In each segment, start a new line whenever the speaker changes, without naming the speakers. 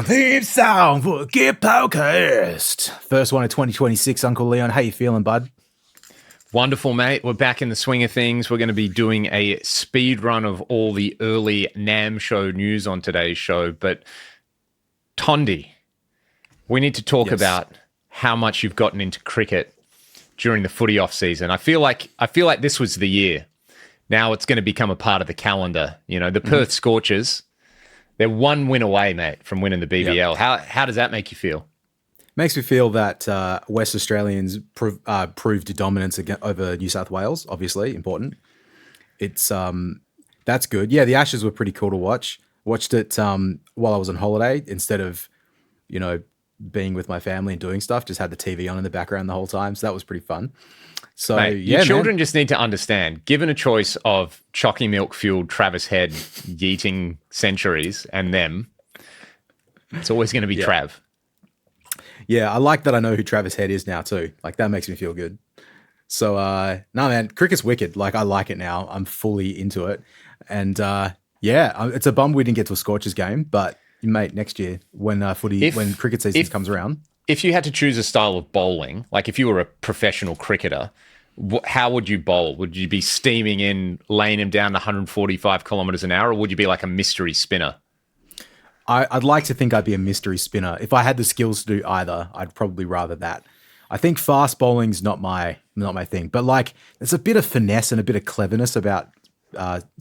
Theme song for Get Podcast. First one of 2026, Uncle Leon. How you feeling, bud?
Wonderful, mate. We're back in the swing of things. We're going to be doing a speed run of all the early NAMM show news on today's show. But Tondi, we need to talk about how much you've gotten into cricket during the footy off season. I feel like this was the year. Now it's going to become a part of the calendar. You know, the Perth Scorchers, they're one win away, mate, from winning the BBL. Yep. How does that make you feel?
Makes me feel that West Australians proved dominance over New South Wales. Obviously, important. It's that's good. Yeah, the Ashes were pretty cool to watch. Watched it while I was on holiday instead of, you know, being with my family and doing stuff. Just had the TV on in the background the whole time, so that was pretty fun. So
mate, your children just need to understand. Given a choice of chalky milk fueled Travis Head yeeting centuries and them, it's always going to be Trav.
Yeah, I like that I know who Travis Head is now too. Like, that makes me feel good. So, no, man, cricket's wicked. Like, I like it now. I'm fully into it. And, it's a bum we didn't get to a Scorchers game, but, mate, next year when when cricket season comes around.
If you had to choose a style of bowling, like if you were a professional cricketer, how would you bowl? Would you be steaming in, laying him down 145 kilometers an hour, or would you be like a mystery spinner?
I'd like to think I'd be a mystery spinner. If I had the skills to do either, I'd probably rather that. I think fast bowling's not my thing, but like there's a bit of finesse and a bit of cleverness about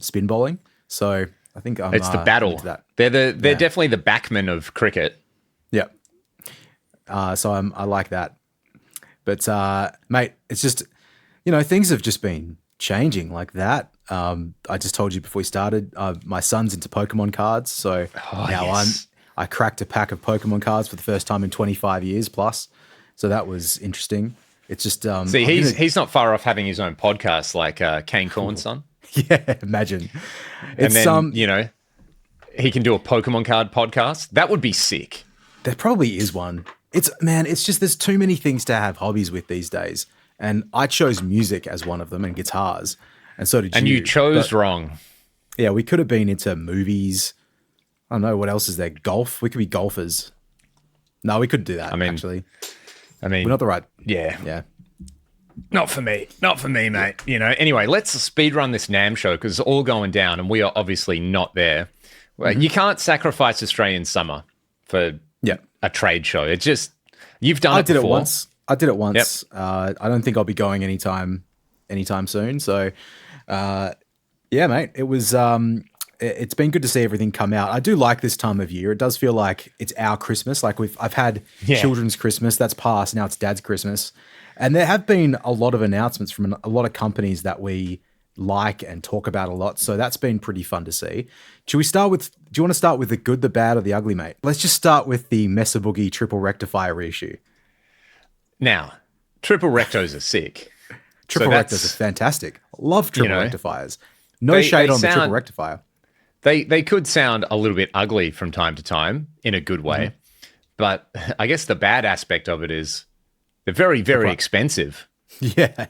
spin bowling. So I think
it's the battle. That. They're definitely the backmen of cricket.
Yeah. So I like that. But mate, it's just, you know, things have just been changing like that. I just told you before we started, my son's into Pokemon cards, so now I cracked a pack of Pokemon cards for the first time in 25 years plus. So that was interesting. It's just
see, he's not far off having his own podcast like Kane Corn's son.
Yeah, imagine.
And then you know, he can do a Pokemon card podcast. That would be sick.
There probably is one. It's just there's too many things to have hobbies with these days. And I chose music as one of them and guitars. And so did you.
And you chose wrong.
Yeah, we could have been into movies. I don't know, what else is there? Golf? We could be golfers. No, we could do that, actually. We're not the right...
Yeah.
Yeah.
Not for me, mate. You know. Anyway, let's speed run this NAMM show because it's all going down and we are obviously not there. Well, you can't sacrifice Australian summer for a trade show. It's just... You've done it before.
I did it once.
Yep.
I don't think I'll be going anytime soon. So, mate, it was. It's been good to see everything come out. I do like this time of year. It does feel like it's our Christmas. Like I've had children's Christmas that's passed. Now it's Dad's Christmas, and there have been a lot of announcements from a lot of companies that we like and talk about a lot. So that's been pretty fun to see. Do you want to start with the good, the bad, or the ugly, mate? Let's just start with the Mesa Boogie triple rectifier reissue.
Now, triple rectos are sick.
Triple rectos are fantastic. Love triple rectifiers. No shade on the triple rectifier.
They could sound a little bit ugly from time to time in a good way, but I guess the bad aspect of it is they're very, very expensive.
Yeah.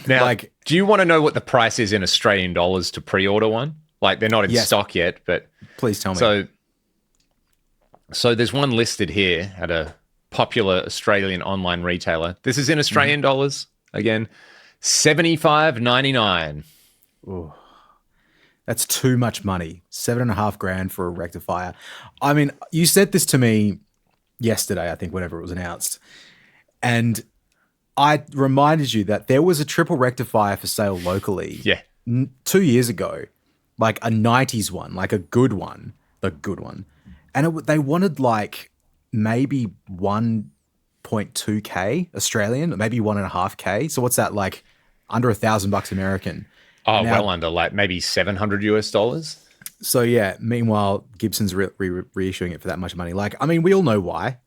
Now, do you want to know what the price is in Australian dollars to pre-order one? Like, they're not in stock yet, but...
Please tell me.
So there's one listed here at a popular Australian online retailer. This is in Australian dollars. Again, $75.99.
Ooh, that's too much money. $7,500 for a rectifier. I mean, you said this to me yesterday, I think, whenever it was announced. And I reminded you that there was a triple rectifier for sale locally 2 years ago. Like a 90s one, like a good one. The good one. And they wanted like maybe 1.2K Australian, maybe 1.5K. So what's that, like under $1,000 American?
Oh, now, well under, like maybe $700 US.
So yeah, meanwhile, Gibson's reissuing it for that much money. Like, I mean, we all know why.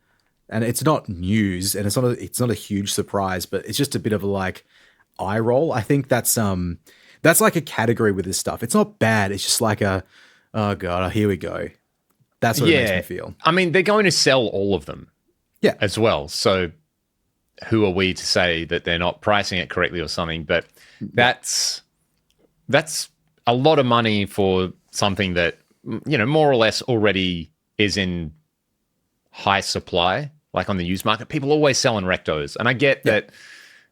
And it's not news and it's not a huge surprise, but it's just a bit of a like eye roll. I think that's like a category with this stuff. It's not bad. It's just like oh God, here we go. That's what it makes me feel.
I mean, they're going to sell all of them as well. So who are we to say that they're not pricing it correctly or something? But that's a lot of money for something that, you know, more or less already is in high supply, like on the used market, people are always selling Rectos. And I get that,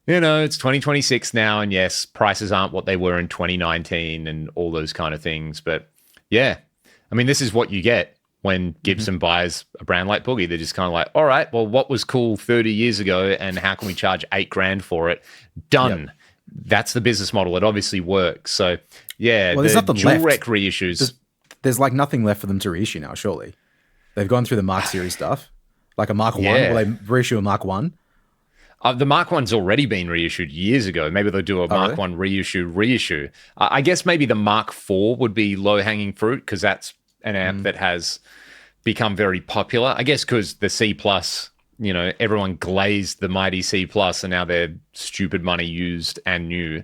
it's 2026 now, and yes, prices aren't what they were in 2019 and all those kind of things. But yeah, I mean, this is what you get when Gibson buys a brand like Boogie. They're just kind of like, all right, well, what was cool 30 years ago and how can we charge $8,000 for it? Done. Yep. That's the business model. It obviously works. So yeah,
well, there's nothing left.
Rec reissues.
There's like nothing left for them to reissue now, surely. They've gone through the Mark Series stuff. Like a Mark 1. Will they reissue a Mark 1?
The Mark 1's already been reissued years ago. Maybe they'll do a Mark 1 reissue. I guess maybe the Mark 4 would be low-hanging fruit because that's an amp that has become very popular. I guess because the C+, everyone glazed the mighty C+, and now they're stupid money used and new.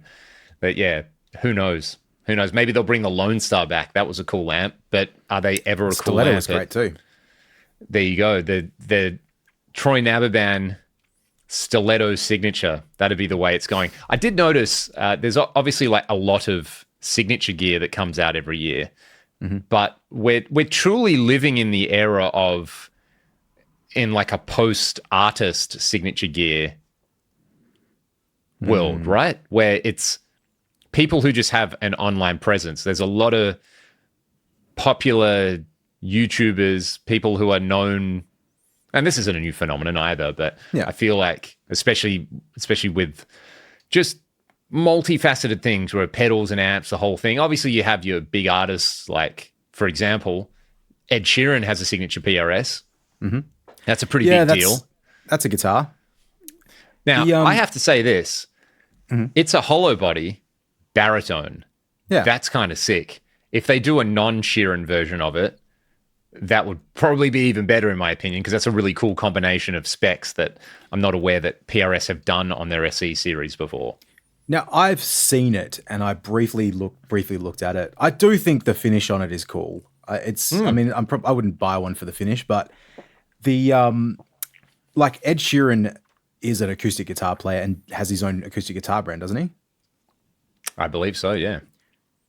But yeah, who knows? Who knows? Maybe they'll bring the Lone Star back. That was a cool amp, but are they ever a cool amp?
Stiletto was great too.
There you go. The Troy Nababan Stiletto signature. That'd be the way it's going. I did notice there's obviously like a lot of signature gear that comes out every year, but we're truly living in the era of in like a post-artist signature gear world, right? Where it's people who just have an online presence. There's a lot of popular YouTubers, people who are known, and this isn't a new phenomenon either, but I feel like especially with just multifaceted things where pedals and amps, the whole thing. Obviously you have your big artists, like for example, Ed Sheeran has a signature PRS. That's a pretty big deal.
That's a guitar.
Now, I have to say this. It's a hollow body baritone. Yeah. That's kind of sick. If they do a non-Sheeran version of it, that would probably be even better in my opinion, because that's a really cool combination of specs that I'm not aware that PRS have done on their SE series before.
Now, I've seen it and I briefly looked at it. I do think the finish on it is cool. I mean, I wouldn't buy one for the finish, but the like Ed Sheeran is an acoustic guitar player and has his own acoustic guitar brand, doesn't he?
I believe so, yeah.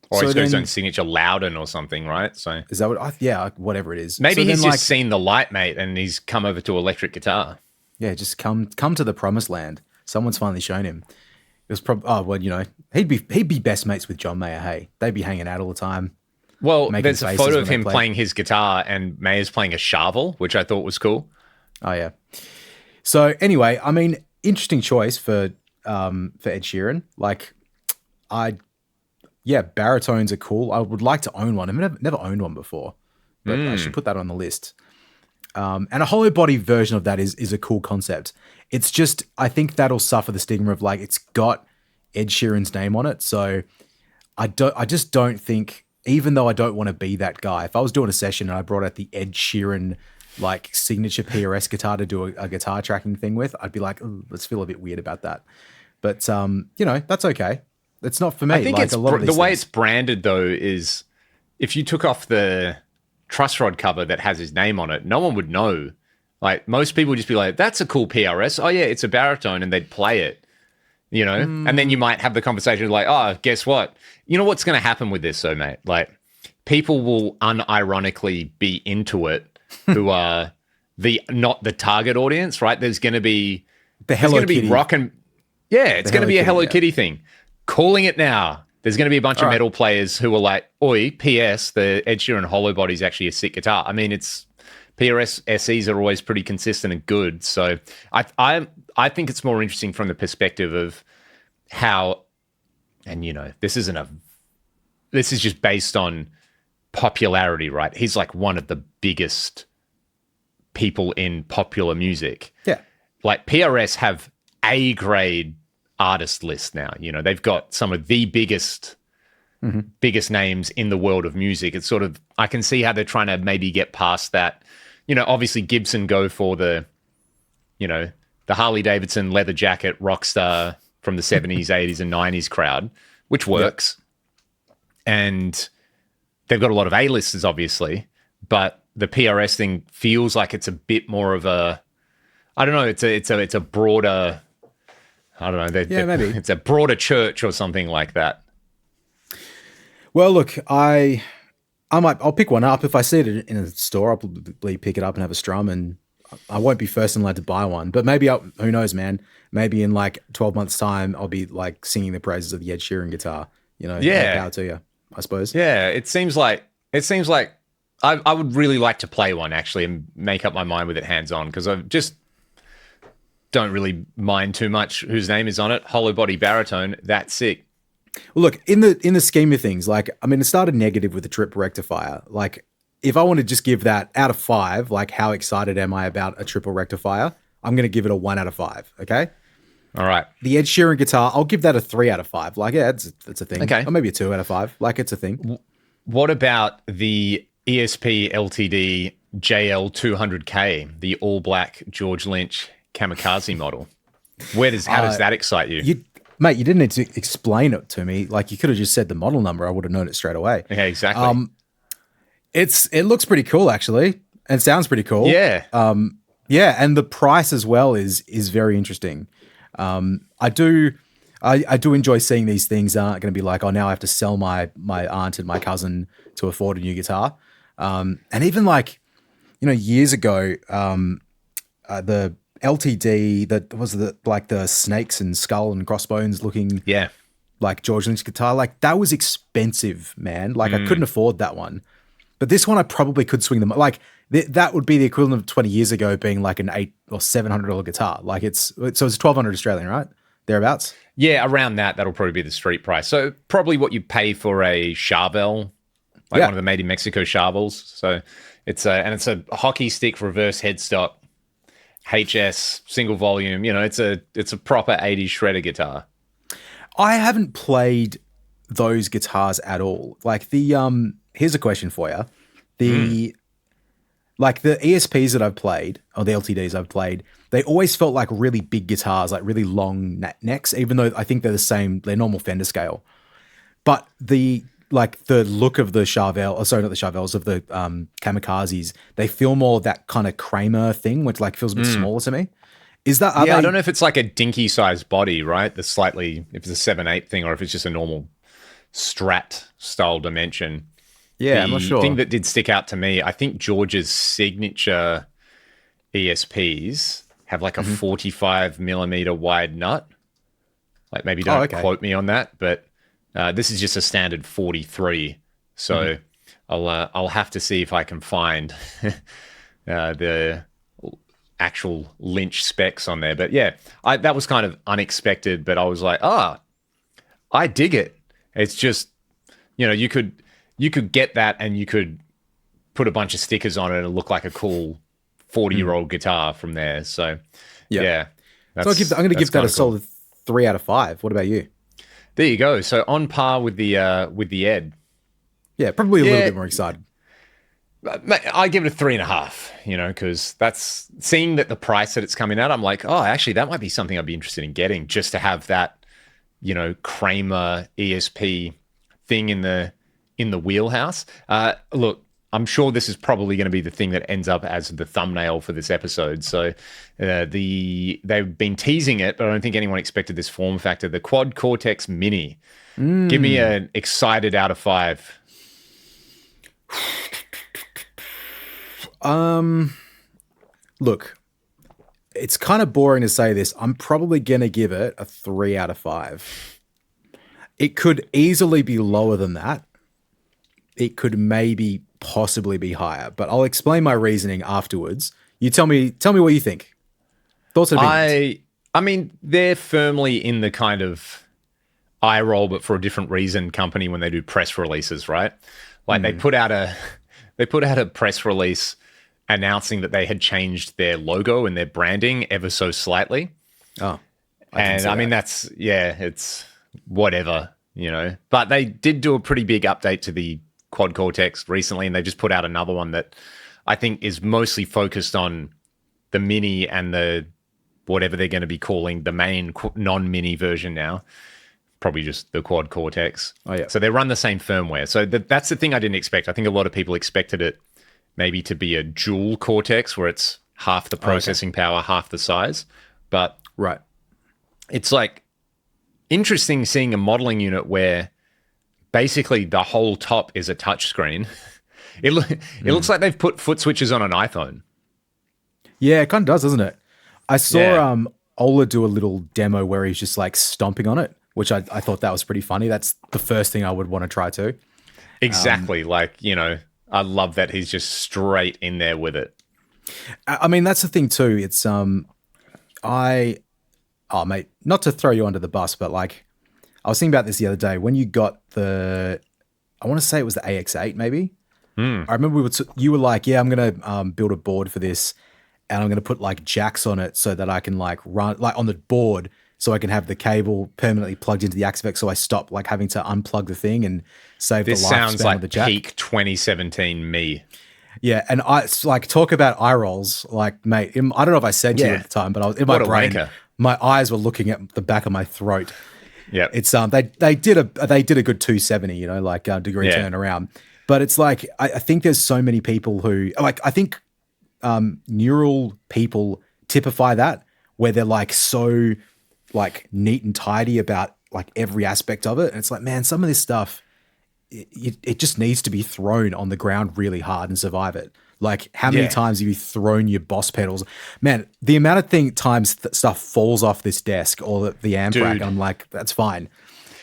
Or he's got his own signature Loudon or something, right? So
is that what? Yeah, whatever it is.
Maybe he's just seen the light, mate, and he's come over to electric guitar.
Yeah, just come to the promised land. Someone's finally shown him. It was probably he'd be best mates with John Mayer. Hey, they'd be hanging out all the time.
Well, there's a photo of him playing his guitar and Mayer's playing a shovel, which I thought was cool.
Oh yeah. So anyway, I mean, interesting choice for Ed Sheeran. Like, baritones are cool. I would like to own one. I've never owned one before, but I should put that on the list. And a hollow body version of that is a cool concept. It's just, I think that'll suffer the stigma of like, it's got Ed Sheeran's name on it. So I just don't think, even though I don't want to be that guy, if I was doing a session and I brought out the Ed Sheeran like signature PRS guitar to do a guitar tracking thing with, I'd be like, let's feel a bit weird about that. But that's okay. It's not for me.
I think
like
it's
a lot of these
the way
things.
it's branded though is if you took off the truss rod cover that has his name on it, no one would know. Like most people would just be like, that's a cool PRS. Oh yeah, it's a baritone, and they'd play it. And then you might have the conversation like, oh, guess what? You know what's going to happen with this, though, mate? Like, people will unironically be into it who are not the target audience, right? There's going to be
Hello Kitty.
It's going to be a Hello Kitty thing. Calling it now. There's going to be a bunch of metal players who are like, oi, PS, the Ed Sheeran Hollow Body is actually a sick guitar. I mean, it's PRS SEs are always pretty consistent and good. So I think it's more interesting from the perspective of how, and this is just based on popularity, right? He's like one of the biggest people in popular music.
Yeah. Like
PRS have A-grade artist lists now. They've got some of the biggest names in the world of music. It's sort of, I can see how they're trying to maybe get past that. Obviously Gibson go for the Harley Davidson leather jacket rock star from the 70s, 80s, and 90s crowd, which works. Yep. And they've got a lot of A-listers, obviously, but the PRS thing feels like it's a bit more of a, I don't know, it's a broader, I don't know,
maybe
it's a broader church or something like that.
Well, look, I I'll pick one up if I see it in a store. I'll probably pick it up and have a strum, and I won't be first in line to buy one. But maybe who knows, man? Maybe in like 12 months' time, I'll be like singing the praises of the Ed Sheeran guitar. You know, more
Yeah,
power to you, I suppose.
yeah. It seems like I would really like to play one actually and make up my mind with it hands on because I just don't really mind too much whose name is on it. Hollow body baritone, that's sick.
Well, look, in the scheme of things, like, I mean, it started negative with the trip rectifier. Like, if I want to just give that out of 5, like, how excited am I about a triple rectifier? I'm going to give it a 1 out of 5. Okay.
All right.
The Ed Sheeran guitar, I'll give that a 3 out of 5. Like, yeah, it's a thing.
Okay.
Or maybe a 2 out of 5. Like, it's a thing.
What about the ESP LTD JL200K, the all black George Lynch kamikaze model? How does that excite you?
Mate, you didn't need to explain it to me. Like, you could have just said the model number. I would have known it straight away.
Yeah, exactly.
It looks pretty cool, actually, and sounds pretty cool.
Yeah.
Yeah, and the price as well is very interesting. I do enjoy seeing these things aren't going to be like, oh, now I have to sell my aunt and my cousin to afford a new guitar. And even like, you know, years ago, the LTD that was the snakes and skull and crossbones looking like George Lynch guitar, like that was expensive, man. Like I couldn't afford that one. But this one I probably could swing them. Like that would be the equivalent of 20 years ago being like an $800 or $700 guitar. Like it's 1,200 Australian, right? Thereabouts.
Yeah, around that. That'll probably be the street price. So probably what you pay for a Charvel, like one of the made in Mexico Charvels. So it's a hockey stick reverse headstock, HS single volume. You know, it's a proper 80s shredder guitar.
I haven't played those guitars at all. Like the here's a question for you. Like the ESPs that I've played, or the LTDs I've played, they always felt like really big guitars, like really long necks, even though I think they're the same, they're normal Fender scale. But the look of the Charvel, sorry, not the Charvels, of the Kamikazes, they feel more that kind of Kramer thing, which like feels a bit smaller to me. Is that?
I don't know if it's like a dinky sized body, right? The slightly, if it's a 7/8 thing, or if it's just a normal Strat style dimension.
Yeah, I'm not sure.
The thing that did stick out to me, I think George's signature ESPs have like a 45 millimeter wide nut. Like maybe don't quote me on that, but this is just a standard 43. So I'll have to see if I can find the actual Lynch specs on there. But yeah, that was kind of unexpected, but I was like, I dig it. It's just, you know, you could get that and you could put a bunch of stickers on it and look like a cool 40-year-old guitar from there. So, yeah.
So I'm going to give that a solid 3 out of 5. What about you?
There you go. So on par with the Ed.
Yeah, probably a little bit more excited.
I give it a 3.5, you know, because that's seeing that the price that it's coming at, I'm like, oh, actually, that might be something I'd be interested in getting just to have that, you know, Kramer ESP thing in the wheelhouse. Look, I'm sure this is probably going to be the thing that ends up as the thumbnail for this episode. So they've been teasing it, but I don't think anyone expected this form factor. The Quad Cortex Mini. Give me an excited out of 5.
Look, it's kind of boring to say this. I'm probably going to give it a 3 out of 5. It could easily be lower than that. It could maybe possibly be higher, but I'll explain my reasoning afterwards. You tell me what you think. Thoughts and opinions.
I mean, they're firmly in the kind of eye roll, but for a different reason company when they do press releases, right? Like they put out a press release announcing that they had changed their logo and their branding ever so slightly. Oh, I mean, it's whatever, you know, but they did do a pretty big update to the Quad Cortex recently, and they just put out another one that I think is mostly focused on the Mini and the whatever they're going to be calling the main non-Mini version now. Probably just the Quad Cortex. Oh, yeah. So they run the same firmware. So that's the thing I didn't expect. I think a lot of people expected it maybe to be a dual Cortex where it's half the processing power, half the size. But it's like interesting seeing a modeling unit where basically the whole top is a touchscreen It looks like they've put foot switches on an iPhone.
Yeah, it kind of does, doesn't it? I saw
Yeah.
Ola do a little demo where he's just like stomping on it, which I thought that was pretty funny. That's the first thing I would want to try too.
Exactly. I love that he's just straight in there with it.
I mean, that's the thing too. It's I oh mate, not to throw you under the bus, but like I was thinking about this the other day when you got I want to say it was the AX8 maybe. I remember you were like, yeah, I'm gonna build a board for this, and I'm gonna put like jacks on it so that I can like run like on the board, so I can have the cable permanently plugged into the Axvex, so I stop like having to unplug the thing and save
This
the
sounds
lifespan
like
of the jack.
peak 2017 me.
Yeah, and it's like talk about eye rolls, like mate. I don't know if I said to you
Yeah.
at the time, but I was in my
What a
brain.
wanker.
My eyes were looking at the back of my throat.
Yeah.
It's they did a good 270, like degree
Yeah.
turnaround. But it's like I think there's so many people who like I think neural people typify that where they're like so like neat and tidy about like every aspect of it. And it's like, man, some of this stuff it just needs to be thrown on the ground really hard and survive it. Like how many
Yeah.
times have you thrown your boss pedals? Man, the amount of times stuff falls off this desk or the amp rack,
Dude.
I'm like, that's fine.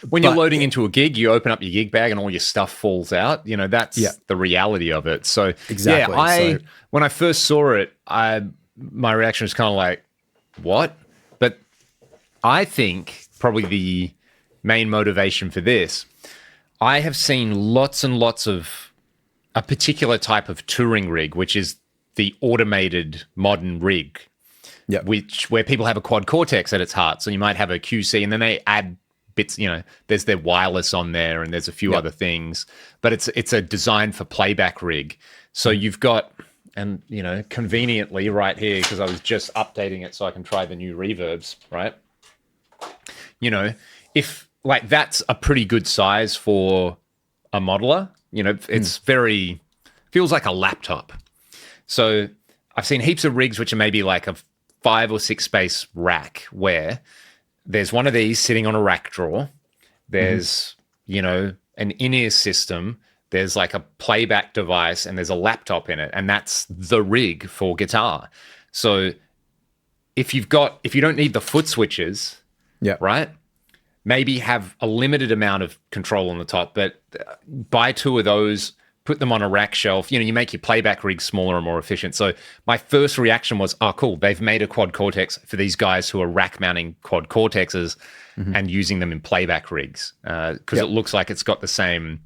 When you're
But-
loading into a gig, you open up your gig bag and all your stuff falls out. That's
Yeah.
the reality of it. So
Exactly.
yeah,
So-
when I first saw it, my reaction was kind of like, what? But I think probably the main motivation for this, I have seen lots and lots of a particular type of touring rig, which is the automated modern rig,
Yeah.
where people have a quad Cortex at its heart. So you might have a QC and then they add bits, there's their wireless on there and there's a few other things, but it's a design for playback rig. So you've got, and conveniently right here, because I was just updating it so I can try the new reverbs, right? If like that's a pretty good size for a modeler, it's very, feels like a laptop. So I've seen heaps of rigs which are maybe like a 5 or 6 space rack where there's one of these sitting on a rack drawer. There's, an in-ear system. There's like a playback device and there's a laptop in it. And that's the rig for guitar. So if you don't need the foot switches,
Yeah.
right? Maybe have a limited amount of control on the top, but buy 2 of those, put them on a rack shelf. You make your playback rig smaller and more efficient. So my first reaction was, oh, cool. They've made a quad Cortex for these guys who are rack mounting quad Cortexes and using them in playback rigs. Because it looks like it's got the same,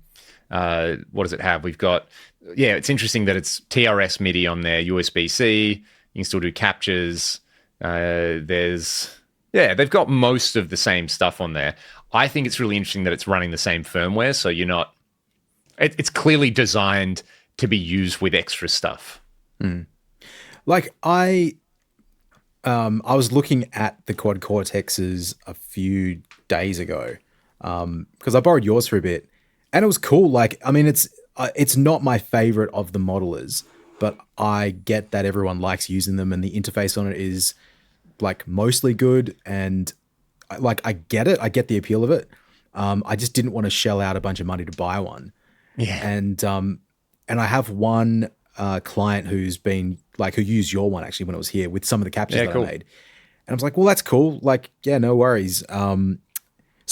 what does it have? We've got, it's interesting that it's TRS MIDI on there, USB-C. You can still do captures. They've got most of the same stuff on there. I think it's really interesting that it's running the same firmware, so you're not... It's clearly designed to be used with extra stuff.
Like I was looking at the quad Cortexes a few days ago because I borrowed yours for a bit, and it was cool. Like, I mean, it's not my favorite of the modelers, but I get that everyone likes using them, and the interface on it is like mostly good, and I get it. I get the appeal of it. I just didn't want to shell out a bunch of money to buy one.
Yeah.
And I have one client who used your one actually when it was here with some of the captures that
cool.
I made. And I was like, well, that's cool. Like, yeah, no worries. So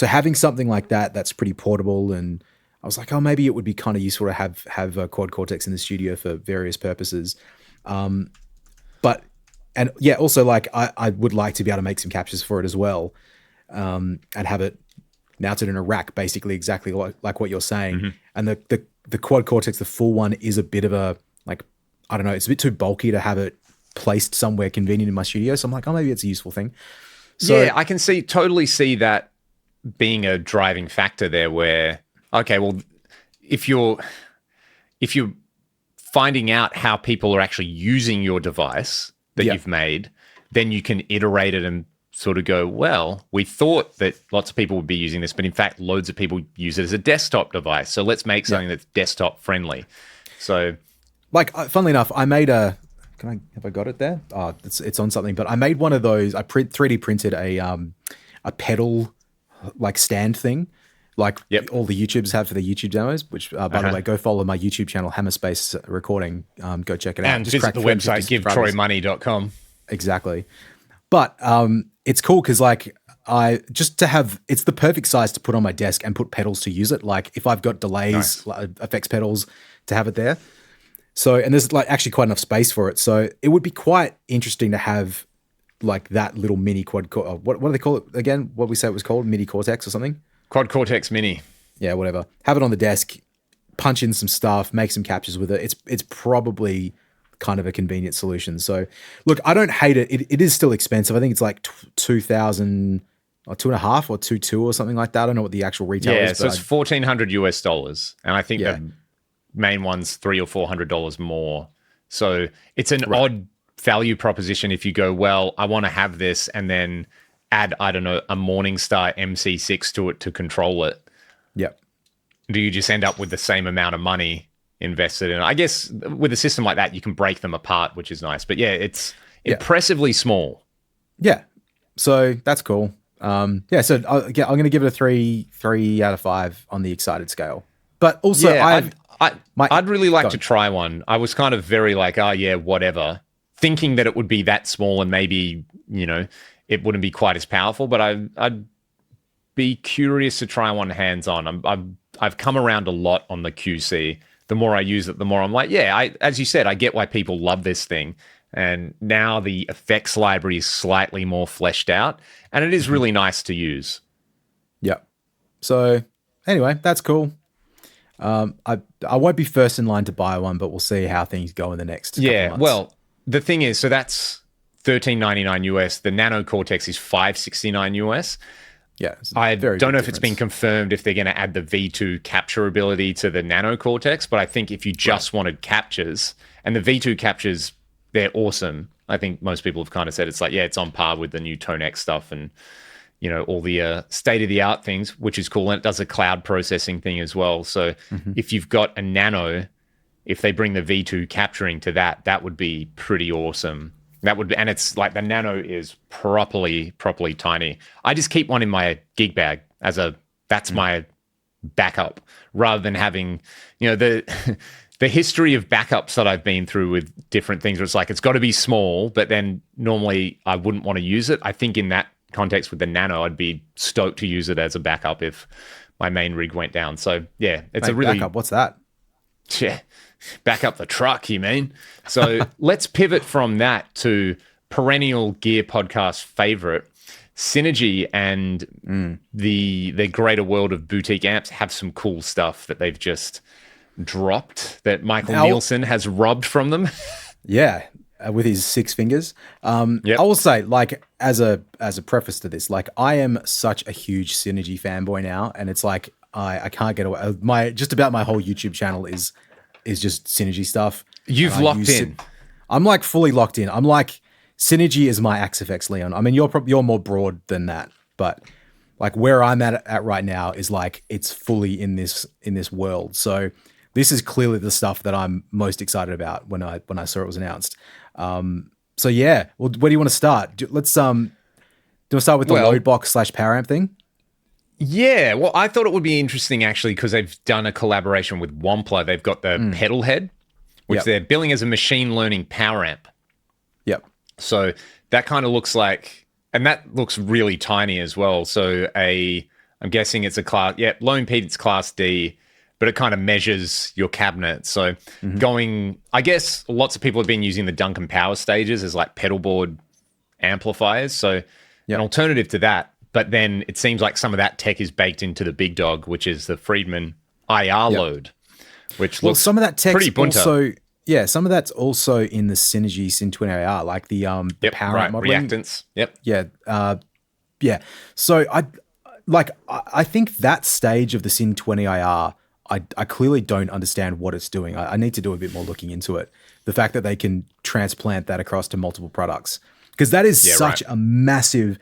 having something like that's pretty portable, and I was like, oh, maybe it would be kind of useful to have a quad Cortex in the studio for various purposes. Also like I would like to be able to make some captures for it as well, and have it mounted in a rack, basically exactly like what you're saying. And the quad Cortex, the full one, is a bit of a, like, I don't know, it's a bit too bulky to have it placed somewhere convenient in my studio. So I'm like, oh, maybe it's a useful thing. So
I can totally see that being a driving factor there where, okay, well, if you're finding out how people are actually using your device that you've made, then you can iterate it and sort of go, well, we thought that lots of people would be using this, but in fact, loads of people use it as a desktop device. So let's make something that's desktop friendly. So,
like, funnily enough, I made have I got it there? Oh, it's on something, but I made one of those. I 3D printed a pedal like stand thing like
Yep.
all the YouTubers have for their YouTube demos, which, by the way, go follow my YouTube channel, Hammerspace Recording. Go check it out.
And visit the website, givetroymoney.com.
Exactly. But it's cool because like it's the perfect size to put on my desk and put pedals to use it. Like if I've got delays, like effects pedals, to have it there. So, and there's like actually quite enough space for it. So it would be quite interesting to have like that little mini what do they call it again? What we say it was called? Mini Cortex or something?
Quad Cortex Mini.
Yeah, whatever. Have it on the desk, punch in some stuff, make some captures with it. It's probably kind of a convenient solution. So look, I don't hate it. It is still expensive. I think it's like 2,000 or 2.5 or 2.2 or something like that. I don't know what the actual retail is.
Yeah, so it's $1,400 US. And I think the main one's $300 or $400 more. So it's an odd value proposition if you go, well, I want to have this and then add, I don't know, a Morningstar MC6 to it to control it.
Yep.
Do you just end up with the same amount of money invested in it? I guess with a system like that, you can break them apart, which is nice. But yeah, it's impressively small.
Yeah. So that's cool. So I'm going to give it a 3 out of 5 on the excited scale. But also,
I'd really like to try one. I was kind of very like, whatever, thinking that it would be that small and maybe, it wouldn't be quite as powerful. But I'd be curious to try one hands-on. I've come around a lot on the QC. The more I use it, the more I'm like, as you said, I get why people love this thing. And now the effects library is slightly more fleshed out, and it is really nice to use.
Yeah. So anyway, that's cool. I won't be first in line to buy one, but we'll see how things go in the next couple months.
Well, the thing is, so that's $13.99 US. The Nano Cortex is $569 US.
Yeah,
I don't know if it's been confirmed if they're going to add the V2 capture ability to the Nano Cortex, but I think if you just wanted captures, and the V2 captures, they're awesome. I think most people have kind of said it's like, it's on par with the new Tone X stuff and, all the state-of-the-art things, which is cool. And it does a cloud processing thing as well. So if you've got a Nano, if they bring the V2 capturing to that would be pretty awesome. That would be, and it's like the Nano is properly tiny. I just keep one in my gig bag that's my backup, rather than having, the history of backups that I've been through with different things where it's like, it's got to be small, but then normally I wouldn't want to use it. I think in that context with the Nano, I'd be stoked to use it as a backup if my main rig went down. So it's a really
backup. What's that?
Yeah, back up the truck, you mean? So let's pivot from that to perennial gear podcast favorite. Synergy and the greater world of boutique amps have some cool stuff that they've just dropped that Michael Nielsen has robbed from them.
Yeah, with his 6 fingers. I will say, like, as a preface to this, like, I am such a huge Synergy fanboy now, and it's like I can't get away. Just about my whole YouTube channel is just Synergy stuff.
You've locked in.
I'm like fully locked in. I'm like, Synergy is my XFX Leon. I mean, you're more broad than that, but like where I'm at right now is like it's fully in this world. So this is clearly the stuff that I'm most excited about when I saw it was announced. So yeah, well, where do you want to start? Let's do you want to start with the load box / power amp thing?
Yeah, well, I thought it would be interesting actually because they've done a collaboration with Wampler. They've got the Pedalhead, which they're billing as a machine learning power amp.
Yep.
So that kind of looks like, and that looks really tiny as well. So I'm guessing it's a class, low impedance class D, but it kind of measures your cabinet. So I guess lots of people have been using the Duncan Power Stages as like pedal board amplifiers. So an alternative to that. But then it seems like some of that tech is baked into the big dog, which is the Friedman IR Load, which looks
some of that tech
pretty bunter.
Also, some of that's also in the Synergy Syn 20 IR, like the power amp modeling.
Reactance.
Yeah. So I think that stage of the Syn 20 IR, I clearly don't understand what it's doing. I need to do a bit more looking into it. The fact that they can transplant that across to multiple products. Because that is such a massive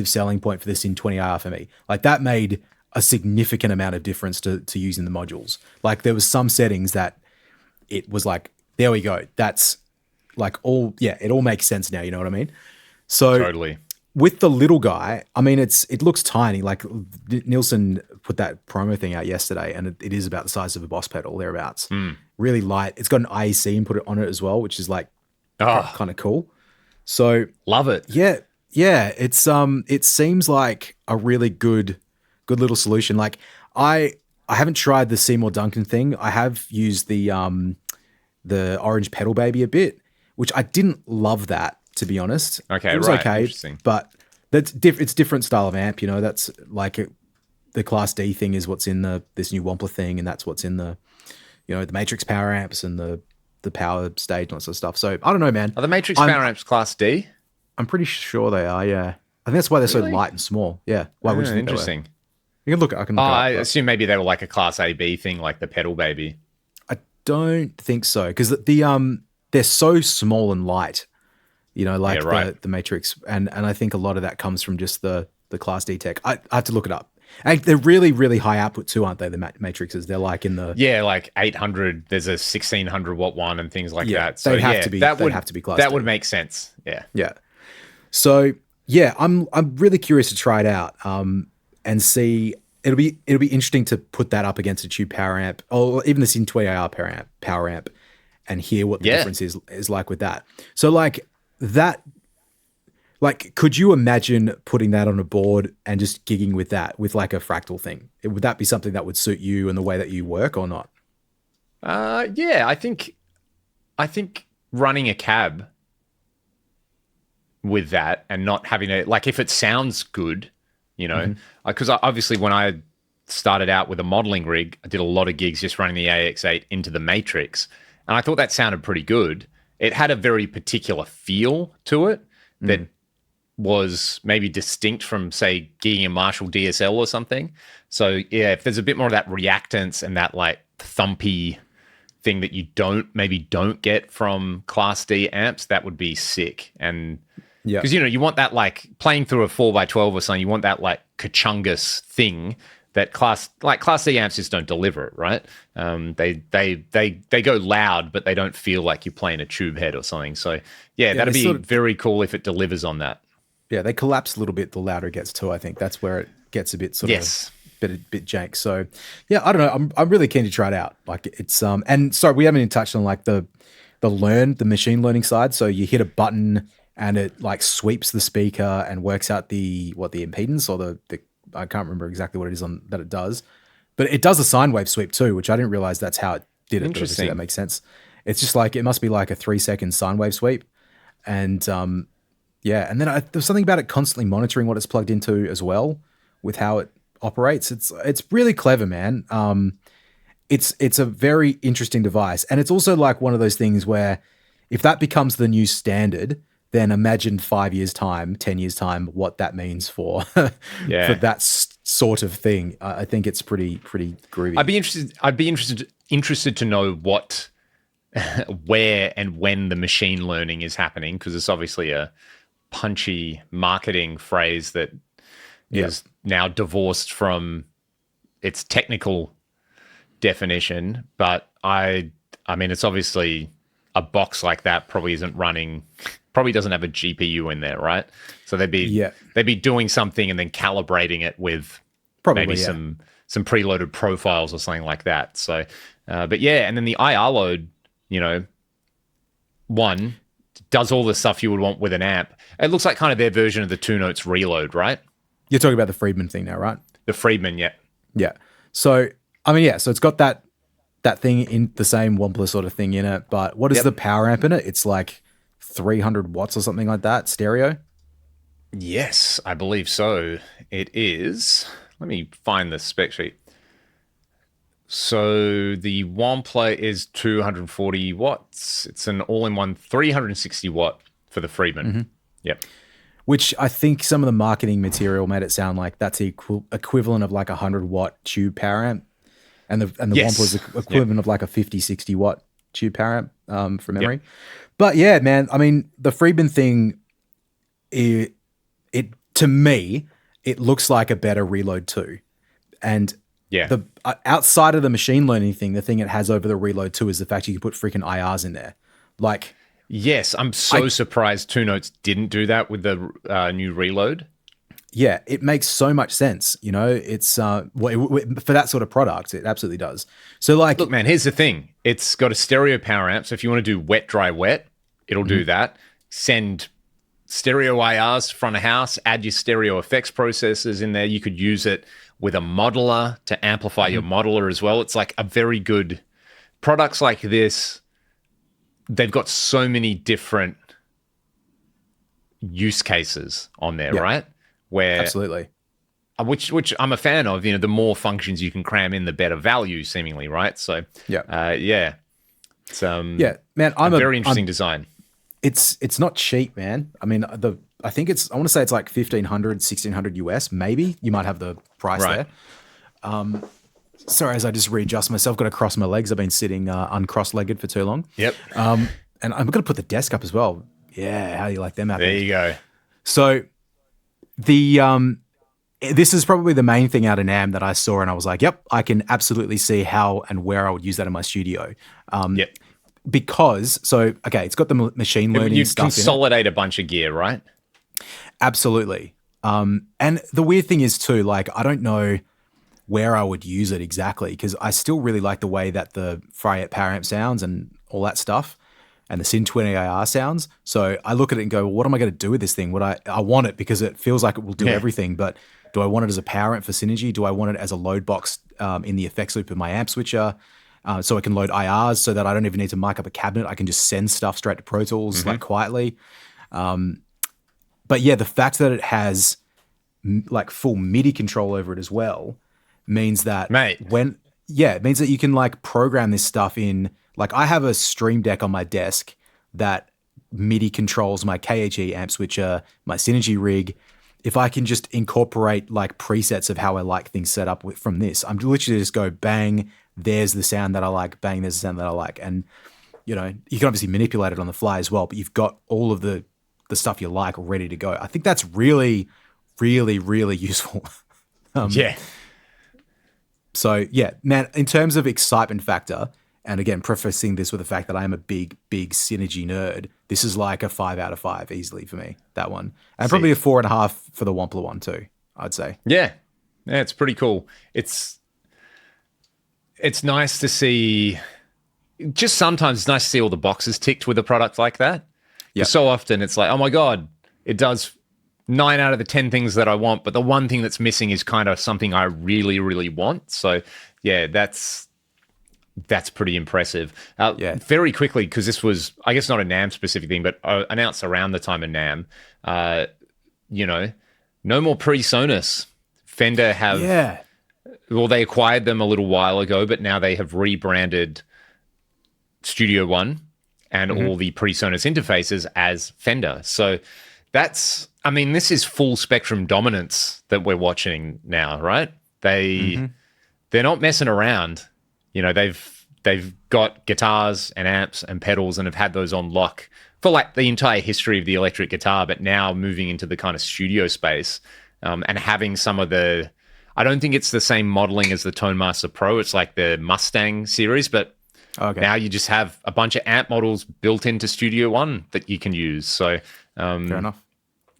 selling point for the Syn 20 IR for me. Like that made a significant amount of difference to using the modules. Like there was some settings that it was like, there we go. That's like it all makes sense now. You know what I mean? So
totally.
with the little guy, I mean, it looks tiny. Like Nielsen put that promo thing out yesterday, and it is about the size of a Boss pedal, thereabouts. Really light. It's got an IEC input on it as well, which is like kind of cool. So
love it.
Yeah. It's it seems like a really good little solution. Like I haven't tried the Seymour Duncan thing. I have used the Orange Pedal Baby a bit, which I didn't love that, to be honest.
Okay,
it was okay, but it's different style of amp. You know, that's like the Class D thing is what's in this new Wampler thing, and that's what's in the Matrix power amps and the power stage and all that sort of stuff. So I don't know, man.
Are the Matrix power amps Class D? I'm
pretty sure they are. Yeah, I think that's why they're so light and small. Yeah, why would you think
interesting?
You can look. I can. Look
I assume maybe they were like a Class AB thing, like the Pedal Baby.
I don't think so, because they're so small and light. You know, like the Matrix, and I think a lot of that comes from just the Class D tech. I have to look it up. And they're really, really high output too, aren't they? The Matrixes, they're like in the
like 800. There's a 1600 watt one and things like that.
So they'd have to be Class D.
That would make sense. Yeah.
So yeah, I'm really curious to try it out and see. It'll be interesting to put that up against a tube power amp, or even the Syn 20 AR power amp, and hear what the difference is like with that. So like that. Like, could you imagine putting that on a board and just gigging with that, with like a fractal thing? Would that be something that would suit you and the way that you work, or not?
Yeah, I think running a cab with that and not having it, like, if it sounds good, you know, because obviously when I started out with a modeling rig, I did a lot of gigs just running the AX8 into the Matrix, and I thought that sounded pretty good. It had a very particular feel to it that was maybe distinct from, say, gigging a Marshall DSL or something. So yeah, if there's a bit more of that reactance and that like thumpy thing that you don't get from Class D amps, that would be sick. And because you want that, like playing through a 4x12 or something, you want that like kachungus thing that Class D amps just don't deliver it, right? They go loud, but they don't feel like you're playing a tube head or something. So yeah, that'd be very cool if it delivers on that.
Yeah, they collapse a little bit the louder it gets too. I think that's where it gets a bit sort of bit jank. So yeah, I don't know. I'm really keen to try it out. Like it's and sorry, we haven't even touched on like the machine learning side. So you hit a button and it like sweeps the speaker and works out the impedance or the I can't remember exactly what it is that it does, but it does a sine wave sweep too, which I didn't realize that's how it did it.
Interesting.
That makes sense. It's just like it must be like a 3-second sine wave sweep, and yeah, and then there's something about it constantly monitoring what it's plugged into as well, with how it operates. It's really clever, man. It's a very interesting device, and it's also like one of those things where if that becomes the new standard, then imagine 5 years time, 10 years time, what that means for for that sort of thing. I think it's pretty groovy.
I'd be interested to know what, where, and when the machine learning is happening, because it's obviously a punchy marketing phrase that is now divorced from its technical definition. But I mean, it's obviously a box like that probably doesn't have a GPU in there, right? So they'd be doing something and then calibrating it with maybe some preloaded profiles or something like that. So, but yeah, and then the IR load, one does all the stuff you would want with an amp. It looks like kind of their version of the 2 notes reload, right?
You're talking about the Friedman thing now, right?
The Friedman, yeah.
Yeah. So, I mean, so it's got that thing in the same Wampler sort of thing in it, but what is the power amp in it? It's like 300 watts or something like that, stereo?
Yes, I believe so. It is. Let me find the spec sheet. So the Wampler is 240 watts. It's an all-in-one 360 watt for the Friedman. Yep.
Which I think some of the marketing material made it sound like that's the equivalent of like a 100 watt tube power amp. And the Wampler is equivalent of like a 50, 60 watt tube power amp from memory. But yeah, man, I mean, the Friedman thing, it to me, it looks like a better Reload 2. And the outside of the machine learning thing, the thing it has over the Reload 2 is the fact you can put freaking IRs in there. Like,
Yes, I'm so surprised Two Notes didn't do that with the new Reload.
Yeah, it makes so much sense. You know, it's for that sort of product, it absolutely does. So, like,
Look, man, here's the thing. It's got a stereo power amp, so if you want to do wet, dry, wet, it'll do that. Send stereo IRs front of house, add your stereo effects processors in there. You could use it with a modeler to amplify your modeler as well. It's like a very good products like this. They've got so many different use cases on there, right? Where
absolutely,
which I'm a fan of. You know, the more functions you can cram in, the better value, seemingly, right? So yeah, it's
man,
I'm a very interesting design.
It's not cheap, man. I mean, I think I want to say it's like 1,500, 1,600 US. Maybe you might have the price there. Sorry, as I just readjust myself, got to cross my legs. I've been sitting uncross-legged for too long.
Yep.
And I'm going to put the desk up as well. Yeah, how do you like them out there?
There you go.
So this is probably the main thing out of NAMM that I saw, and I was like, yep, I can absolutely see how and where I would use that in my studio. Because, it's got the machine learning
you
stuff
consolidate a bunch of gear, right?
Absolutely. And the weird thing is too, like, I don't know where I would use it exactly, because I still really like the way that the Fryette power amp sounds and all that stuff, and the Syn 20 IR sounds. So I look at it and go, well, what am I going to do with this thing? I want it because it feels like it will do everything, but do I want it as a power amp for Synergy? Do I want it as a load box in the effects loop of my amp switcher? So I can load IRs so that I don't even need to mic up a cabinet. I can just send stuff straight to Pro Tools like quietly. But yeah, the fact that it has like full MIDI control over it as well means that it means that you can like program this stuff in. Like, I have a Stream Deck on my desk that MIDI controls my KHE amp switcher, my Synergy rig. If I can just incorporate like presets of how I like things set up from this, I'm literally just go bang, there's the sound that I like, bang, there's the sound that I like. And, you know, you can obviously manipulate it on the fly as well, but you've got all of the stuff you like ready to go. I think that's really, really, really useful. So yeah, man, in terms of excitement factor, and again, prefacing this with the fact that I am a big, big Synergy nerd, this is like a 5 out of 5 easily for me, that one. And probably a 4.5 for the Wampler one too, I'd say. Yeah,
it's pretty cool. It's nice to see, just sometimes it's nice to see all the boxes ticked with a product like that. Yeah. So often it's like, oh my God, it does 9 out of the 10 things that I want, but the one thing that's missing is kind of something I really, really want. So yeah, that's pretty impressive. Very quickly, because this was, I guess, not a NAMM specific thing, but announced around the time of NAMM, no more PreSonus. Fender have, well, they acquired them a little while ago, but now they have rebranded Studio One and all the PreSonus interfaces as Fender. So this is full spectrum dominance that we're watching now, right? They're not messing around. You know, they've got guitars and amps and pedals and have had those on lock for like the entire history of the electric guitar, but now moving into the kind of studio space and having some of the, I don't think it's the same modeling as the Tone Master Pro. It's like the Mustang series, but now you just have a bunch of amp models built into Studio One that you can use. So
fair enough.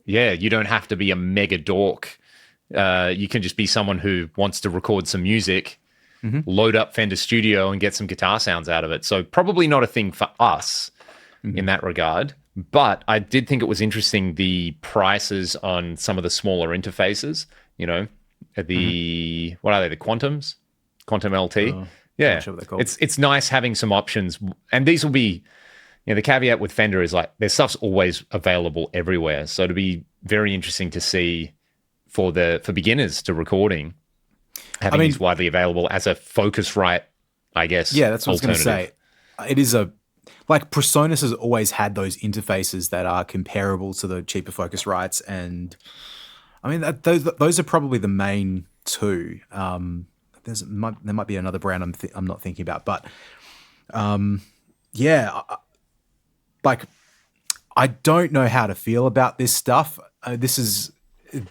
Yeah, you don't have to be a mega dork. You can just be someone who wants to record some music, load up Fender Studio and get some guitar sounds out of it. So probably not a thing for us in that regard. But I did think it was interesting, the prices on some of the smaller interfaces, you know, what are they, the Quantums? Quantum LT? Yeah, sure it's nice having some options. And these will be, you know, the caveat with Fender is like their stuff's always available everywhere. So it'll be very interesting to see for beginners to recording, having these widely available as a Focusrite, I guess.
Yeah, that's what I was going to say. It is like PreSonus has always had those interfaces that are comparable to the cheaper Focusrites, and I mean those are probably the main two. There might be another brand I'm not thinking about, but like I don't know how to feel about this stuff.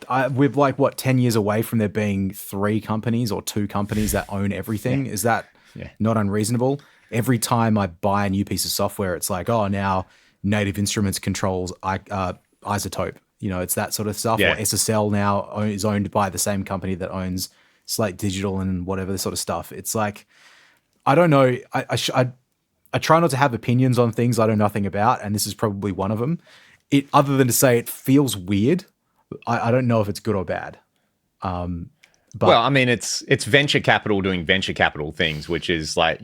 We're like 10 years away from there being 3 companies or 2 companies that own everything. Is that not unreasonable? Every time I buy a new piece of software, it's like, oh, now Native Instruments controls Isotope. It's that sort of stuff.
Yeah.
Or SSL now is owned by the same company that owns Slate Digital and whatever sort of stuff. It's like, I don't know. I try not to have opinions on things I know nothing about, and this is probably one of them. Other than to say it feels weird, I don't know if it's good or bad. But
well, I mean, it's venture capital doing venture capital things, which is like,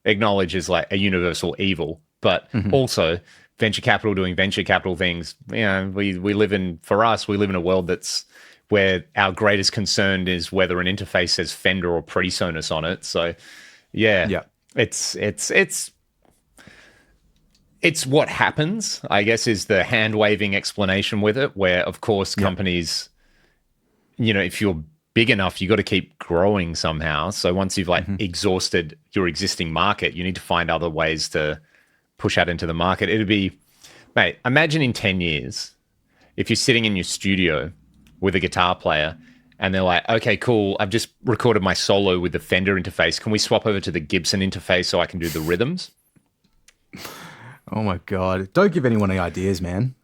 acknowledges like a universal evil, but also venture capital doing venture capital things. We live in a world that's where our greatest concern is whether an interface says Fender or PreSonus on it. So yeah. It's what happens, I guess, is the hand-waving explanation with it, where, of course, companies, if you're big enough, you got to keep growing somehow. So once you've exhausted your existing market, you need to find other ways to push out into the market. It'd be, mate, imagine in 10 years, if you're sitting in your studio with a guitar player and they're like, okay, cool, I've just recorded my solo with the Fender interface. Can we swap over to the Gibson interface so I can do the rhythms?
Oh my God. Don't give anyone any ideas, man.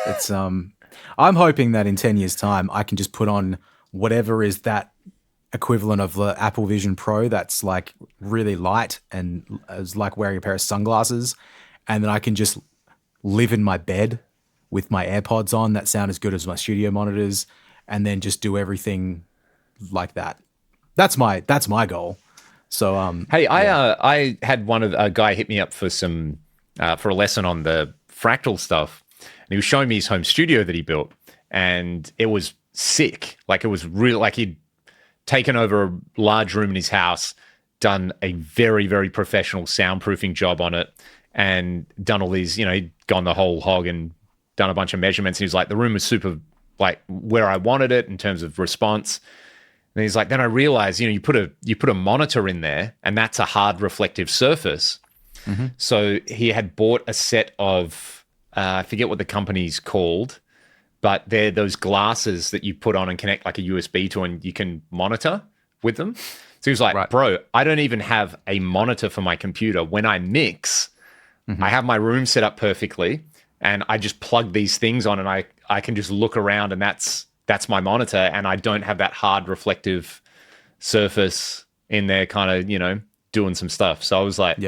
It's I'm hoping that in 10 years' time I can just put on whatever is that equivalent of the Apple Vision Pro that's like really light and is like wearing a pair of sunglasses, and then I can just live in my bed with my AirPods on that sound as good as my studio monitors, and then just do everything like that. That's my goal. So
hey, I had a guy hit me up for some for a lesson on the fractal stuff, and he was showing me his home studio that he built, and it was sick. Like, it was real. Like, he'd taken over a large room in his house, done a very, very professional soundproofing job on it, and done all these, he'd gone the whole hog and done a bunch of measurements. And he was like, the room was super, like, where I wanted it in terms of response. And he's like, then I realized, you put a monitor in there, and that's a hard reflective surface. So he had bought a set of, I forget what the company's called, but they're those glasses that you put on and connect like a USB to, and you can monitor with them. So he was like, bro, I don't even have a monitor for my computer. When I mix, I have my room set up perfectly, and I just plug these things on, and I can just look around, and that's my monitor, and I don't have that hard reflective surface in there kind of, doing some stuff. So I was like,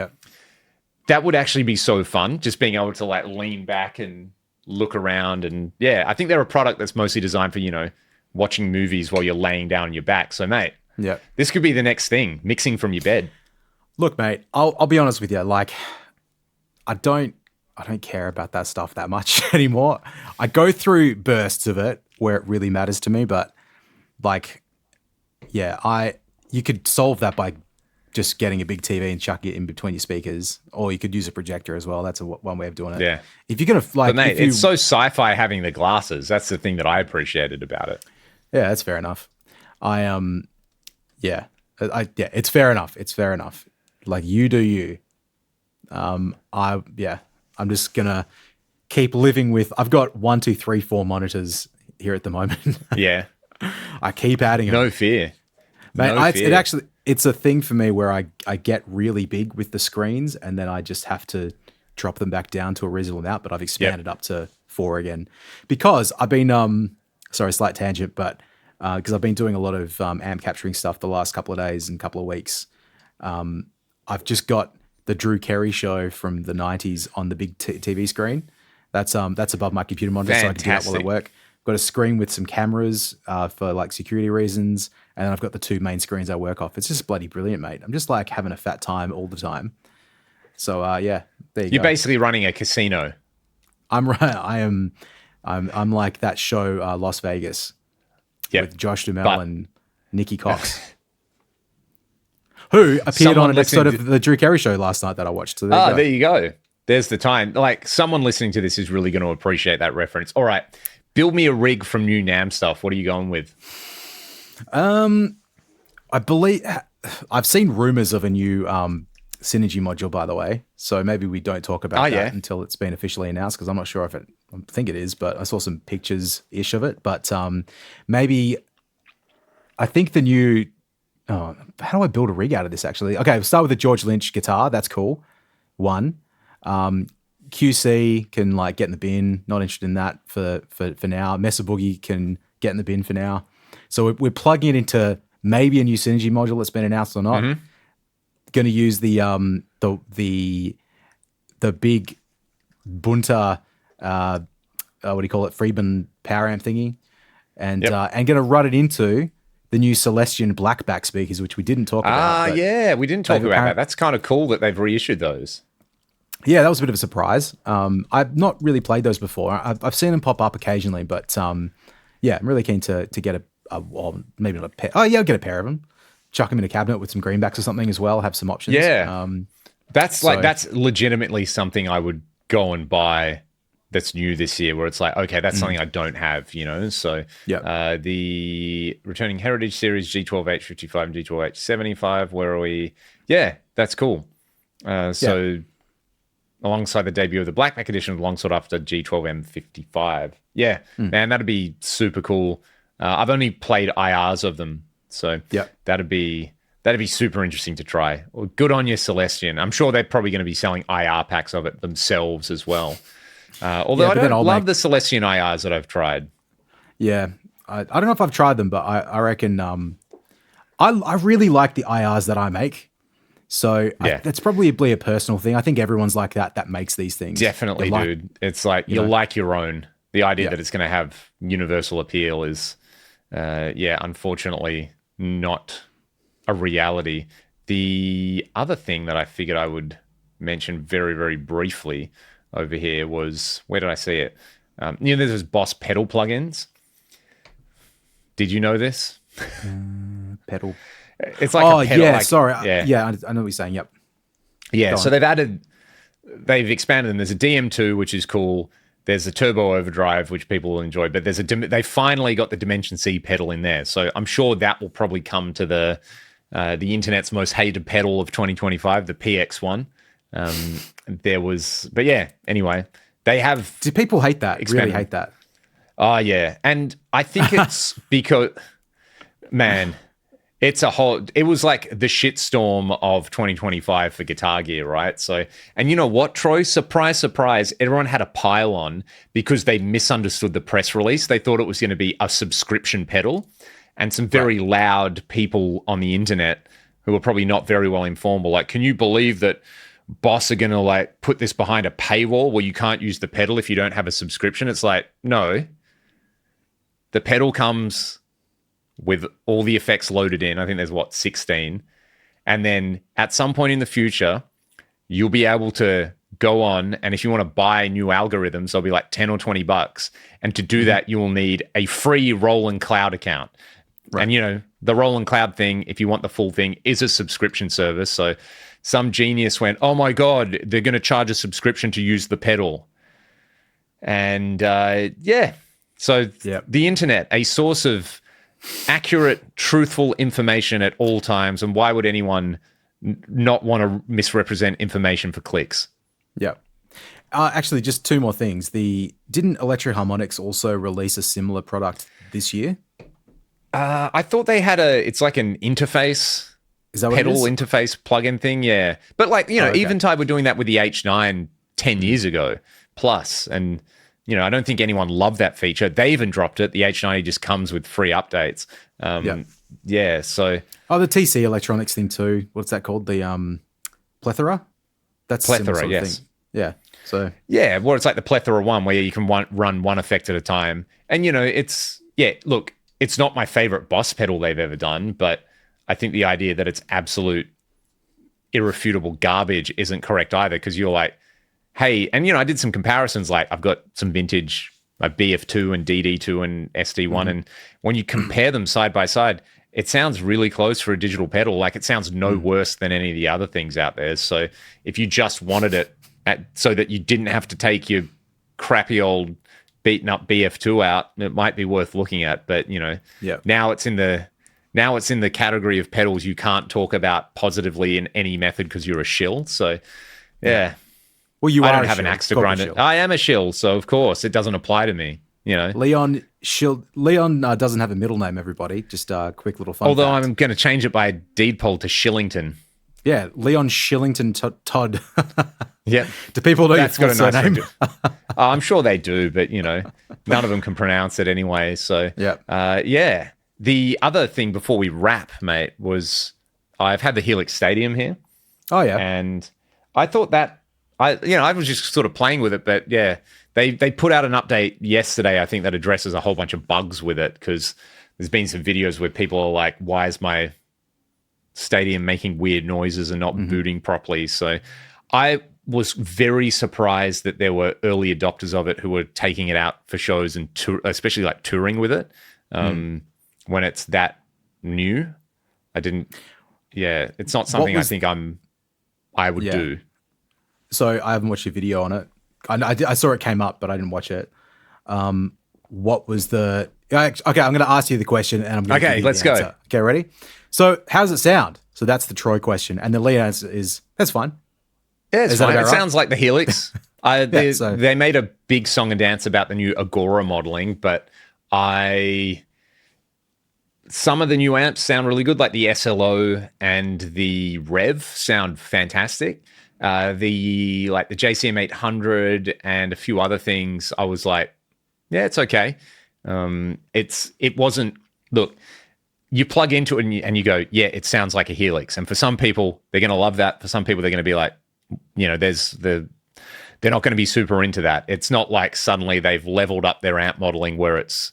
that would actually be so fun, just being able to like lean back and look around. And yeah, I think they're a product that's mostly designed for, watching movies while you're laying down on your back. So mate, this could be the next thing, mixing from your bed.
Look, mate, I'll be honest with you. Like, I don't care about that stuff that much anymore. I go through bursts of it where it really matters to me, but like, yeah, you could solve that by just getting a big TV and chucking it in between your speakers, or you could use a projector as well. That's one way of doing it.
Yeah.
If you're gonna like,
but mate, it's so sci-fi having the glasses. That's the thing that I appreciated about it.
Yeah, that's fair enough. It's fair enough. It's fair enough. Like, you do you. I'm just gonna keep living with. I've got 1, 2, 3, 4 monitors here at the moment.
Yeah.
I keep adding them.
No fear.
Mate,
no fear.
It's a thing for me where I get really big with the screens, and then I just have to drop them back down to a reasonable amount, but I've expanded up to 4 again because I've been, sorry, slight tangent, but because I've been doing a lot of amp capturing stuff the last couple of days and couple of weeks. I've just got the Drew Carey show from the 90s on the big TV screen. That's above my computer monitor, so I can do that while I work. Got a screen with some cameras for like security reasons, and then I've got the 2 main screens I work off. It's just bloody brilliant, mate. I'm just like having a fat time all the time. So there you go.
You're basically running a casino.
I'm like that show Las Vegas with Josh Duhamel and Nikki Cox, who appeared on an episode of the Drew Carey show last night that I watched. So
there you go. There's the time. Like, someone listening to this is really going to appreciate that reference. All right. Build me a rig from new NAMM stuff. What are you going with?
I believe I've seen rumors of a new Synergy module, by the way. So maybe we don't talk about that until it's been officially announced, because I'm not sure if I think it is, but I saw some pictures-ish of it. But maybe I think the new... Oh, how do I build a rig out of this, actually? Okay, we'll start with the George Lynch guitar. That's cool. One. QC can like get in the bin. Not interested in that for now. Mesa Boogie can get in the bin for now. So we're plugging it into maybe a new Synergy module that's been announced or not.
Mm-hmm.
Going to use the big Bunta what do you call it, Friedman power amp thingy, and going to run it into the new Celestion Blackback speakers, which we didn't talk about.
Yeah, we didn't talk about that. That's kind of cool that they've reissued those.
Yeah, that was a bit of a surprise. I've not really played those before. I've seen them pop up occasionally, but yeah, I'm really keen to get well, maybe not a pair. Oh yeah, I'll get a pair of them. Chuck them in a cabinet with some greenbacks or something as well. Have some options.
Yeah, that's legitimately something I would go and buy. That's new this year, where it's like, okay, that's something I don't have, you know. So the returning Heritage Series G12H55 and G12H75. Where are we? Yeah, that's cool. So alongside the debut of the Blackback edition, long sought after G12M55. Yeah, man, that'd be super cool. I've only played IRs of them, so that'd be super interesting to try. Well, good on you, Celestion. I'm sure they're probably going to be selling IR packs of it themselves as well. Although I don't love the Celestion IRs that I've tried.
Yeah, I don't know if I've tried them, but I reckon I really like the IRs that I make. So that's probably a personal thing. I think everyone's like that makes these things.
Definitely, dude. It's like you like your own. The idea that it's going to have universal appeal is, unfortunately not a reality. The other thing that I figured I would mention very, very briefly over here was, where did I see it? There's Boss pedal plugins. Did you know this?
Pedal.
It's like a pedal.
Yeah, sorry. Yeah, I know what you're saying. Yep.
Yeah, so they've expanded them. There's a DM2, which is cool. There's a Turbo Overdrive, which people will enjoy, but they finally got the Dimension C pedal in there. So I'm sure that will probably come to the internet's most hated pedal of 2025, the PX one. But yeah, anyway, they have.
Do people hate that? Expanded. Really hate that?
Oh yeah, and I think it's because, man, it was like the shitstorm of 2025 for guitar gear, right? So, and you know what, Troy? Surprise, surprise, everyone had a pile on because they misunderstood the press release. They thought it was going to be a subscription pedal, and some very loud people on the internet who were probably not very well informed were like, can you believe that Boss are going to like put this behind a paywall where you can't use the pedal if you don't have a subscription? It's like, no. The pedal comes with all the effects loaded in. I think there's 16. And then at some point in the future, you'll be able to go on, and if you want to buy new algorithms, they'll be like 10 or $20. And to do that, you will need a free Roland Cloud account. Right. And the Roland Cloud thing, if you want the full thing, is a subscription service. So some genius went, oh my God, they're going to charge a subscription to use the pedal. And so the internet, a source of accurate, truthful information at all times. And why would anyone not want to misrepresent information for clicks?
Yeah. Actually, just two more things. Didn't Electro Harmonix also release a similar product this year?
I thought they had it's like an interface.
Is that what
pedal
it is?
Interface plugin thing, yeah. But like, Eventide were doing that with the H9 10 years ago plus. And, I don't think anyone loved that feature. They even dropped it. The H90 just comes with free updates. Yeah, so...
Oh, the TC Electronics thing too. What's that called? The Plethora? That's
Plethora,
sort of
yes.
thing. Yeah, so...
Yeah, well, it's like the Plethora one where you can run one effect at a time. And, look, it's not my favorite Boss pedal they've ever done, but I think the idea that it's absolute irrefutable garbage isn't correct either, because you're like, hey, and I did some comparisons, like I've got some vintage like BF2 and DD2 and SD1, and when you compare them side by side, it sounds really close for a digital pedal. Like it sounds no worse than any of the other things out there. So if you just wanted it so that you didn't have to take your crappy old beaten up BF2 out, it might be worth looking at. But now it's in the category of pedals you can't talk about positively in any method because you're a shill. So yeah.
Well,
I don't have an axe to grind it. I am a shill, so of course it doesn't apply to me.
Leon doesn't have a middle name. Everybody, just a quick little fun.
Although
fact.
I'm going to change it by deed poll to Shillington.
Yeah, Leon Shillington Todd.
Yeah,
Do people know your
that's
full
got a nice
surname?
I'm sure they do, but none of them can pronounce it anyway. So,
Yeah.
yeah. The other thing before we wrap, mate, was I've had the Helix Stadium here,
Oh yeah.
and I thought that I was just sort of playing with it, but yeah, they put out an update yesterday, I think, that addresses a whole bunch of bugs with it, because there's been some videos where people are like, "Why is my stadium making weird noises and not booting properly?" So I was very surprised that there were early adopters of it who were taking it out for shows and especially like touring with it when it's that new. It's not something I think I would do.
So I haven't watched a video on it. I saw it came up, but I didn't watch it. What was the... Okay, I'm going to ask you the question, and I'm going to give you
let's
the answer.
go.
Okay, ready? So how does it sound? So that's the Troy question. And the lead answer is, that's fine.
Yeah, it's fine. It sounds like the Helix. They made a big song and dance about the new Agora modeling, but some of the new amps sound really good, like the SLO and the Rev sound fantastic. The JCM 800 and a few other things, I was like, yeah, it's okay. It wasn't. Look, you plug into it and you go, yeah, it sounds like a Helix. And for some people, they're going to love that. For some people, they're going to be like, they're not going to be super into that. It's not like suddenly they've leveled up their amp modeling where it's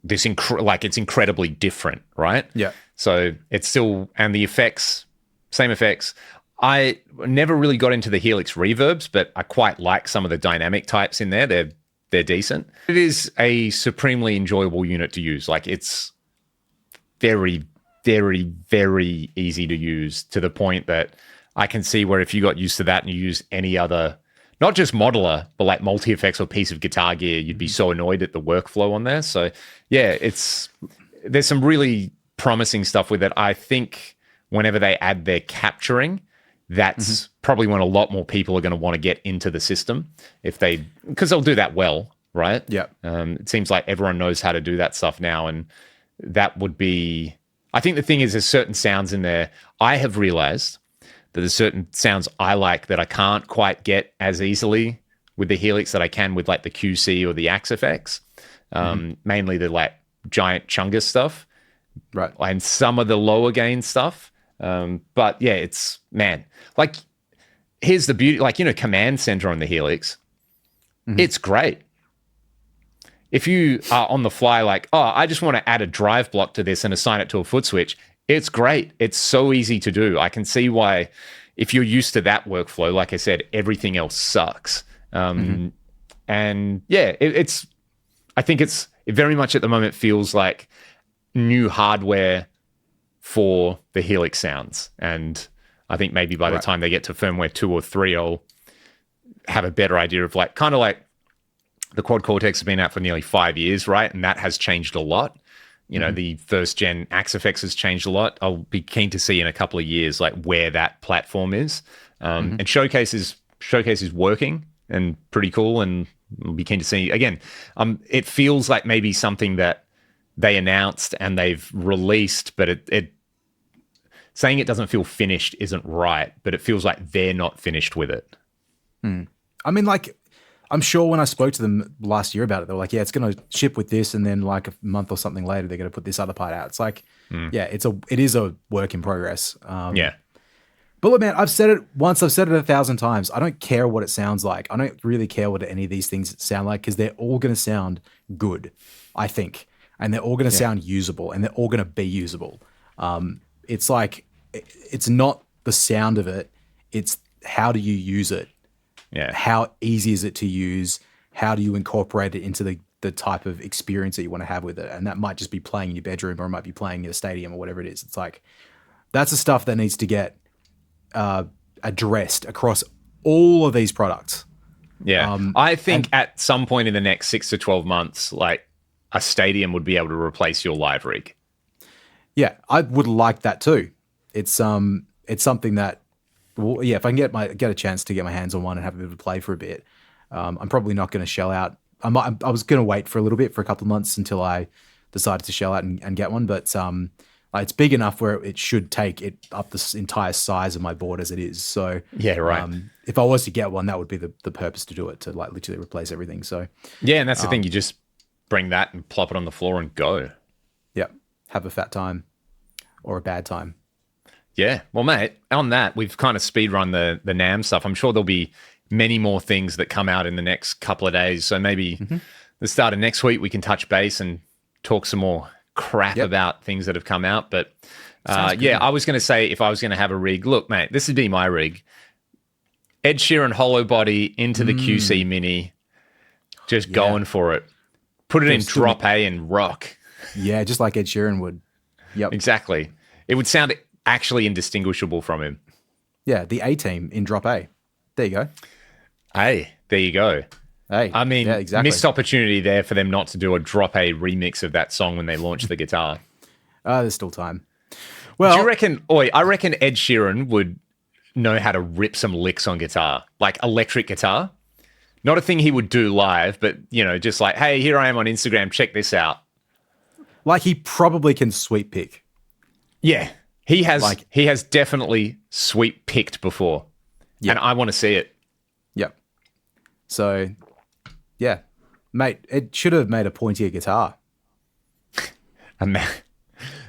this it's incredibly different, right?
Yeah.
So it's still, and the effects, same effects. I never really got into the Helix reverbs, but I quite like some of the dynamic types in there. They're decent. It is a supremely enjoyable unit to use. Like, it's very, very, very easy to use, to the point that I can see where if you got used to that and you use any other, not just modeler, but like multi-effects or piece of guitar gear, you'd be so annoyed at the workflow on there. So yeah, there's some really promising stuff with it. I think whenever they add their capturing, that's probably when a lot more people are going to want to get into the system, because they'll do that well, right?
Yeah.
It seems like everyone knows how to do that stuff now, and that would be... I think the thing is, there's certain sounds in there. I have realized that there's certain sounds I like that I can't quite get as easily with the Helix that I can with like the QC or the Axe effects. Mainly the like giant chungus stuff,
Right.
and some of the lower gain stuff. But yeah, it's, man, like, here's the beauty, like, Command Center on the Helix, it's great. If you are on the fly, like, oh, I just want to add a drive block to this and assign it to a foot switch, it's great. It's so easy to do. I can see why, if you're used to that workflow, like I said, everything else sucks. And yeah, I think it very much at the moment feels like new hardware for the Helix sounds. And I think maybe by the time they get to firmware 2 or 3, I'll have a better idea of like, kind of like the Quad Cortex has been out for nearly 5 years, right? And that has changed a lot. The first gen Axe effects has changed a lot. I'll be keen to see in a couple of years, like, where that platform is. And Showcase is working and pretty cool. And we'll be keen to see again. It feels like maybe something that they announced and they've released, but it saying it doesn't feel finished isn't right, but it feels like they're not finished with it.
I mean, like, I'm sure when I spoke to them last year about it, they were like, yeah, it's going to ship with this, and then like a month or something later, they're going to put this other part out. It's like, yeah, it is a work in progress.
Yeah.
But look, man, I've said it once, I've said it 1,000 times. I don't care what it sounds like. I don't really care what any of these things sound like, because they're all going to sound good, I think. And they're all going to sound usable, and they're all going to be usable. It's like, it's not the sound of it. It's how do you use it?
Yeah.
How easy is it to use? How do you incorporate it into the type of experience that you want to have with it? And that might just be playing in your bedroom, or it might be playing in a stadium, or whatever it is. It's like, that's the stuff that needs to get addressed across all of these products.
Yeah. I think at some point in the next 6 to 12 months, like, a stadium would be able to replace your live rig.
Yeah, I would like that too. It's something that, well, yeah, if I can get a chance to get my hands on one and have a bit of a play for a bit, I'm probably not going to shell out. I was going to wait for a little bit, for a couple of months, until I decided to shell out and get one. But Like, it's big enough where it should take it up the entire size of my board as it is. So
Yeah, right.
If I was to get one, that would be the purpose to do it, to like literally replace everything. So
Yeah, and that's the thing. You just bring that and plop it on the floor and go.
yeah, have a fat time or a bad time.
Yeah. Well, mate, on that, we've kind of speed run the NAMM stuff. I'm sure there'll be many more things that come out in the next couple of days. So maybe the start of next week, we can touch base and talk some more crap about things that have come out. But yeah, I was going to say, if I was going to have a rig, look, mate, this would be my rig. Ed Sheeran hollow body into the QC Mini, just going for it. Put it in drop A and rock.
Yeah, just like Ed Sheeran would. Yep.
Exactly. It would sound actually indistinguishable from him.
Yeah, the A-Team in drop A. There you go.
Hey, there you go.
Hey,
I mean,
yeah, exactly.
missed opportunity there for them not to do a drop A remix of that song when they launched the guitar.
There's still time. Well,
do you reckon? I reckon Ed Sheeran would know how to rip some licks on guitar, like electric guitar. Not a thing he would do live, but just like, hey, here I am on Instagram. Check this out.
Like, he probably can sweep pick.
Yeah, he has. Like, he has definitely sweep picked before, and I want to see it.
Yep. So, yeah, mate, it should have made a pointier guitar.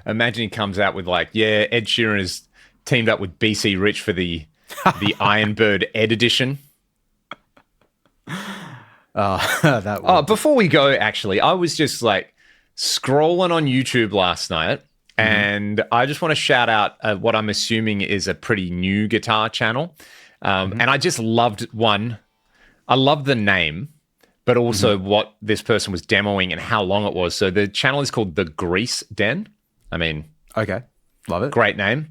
Imagine he comes out with like, yeah, Ed Sheeran has teamed up with BC Rich for the Ironbird Ed edition.
That would...
before we go, actually, I was just like scrolling on YouTube last night, and I just want to shout out what I'm assuming is a pretty new guitar channel. And I just loved one. I loved the name, but also what this person was demoing and how long it was. So the channel is called The Grease Den. I mean,
okay, love it.
Great name.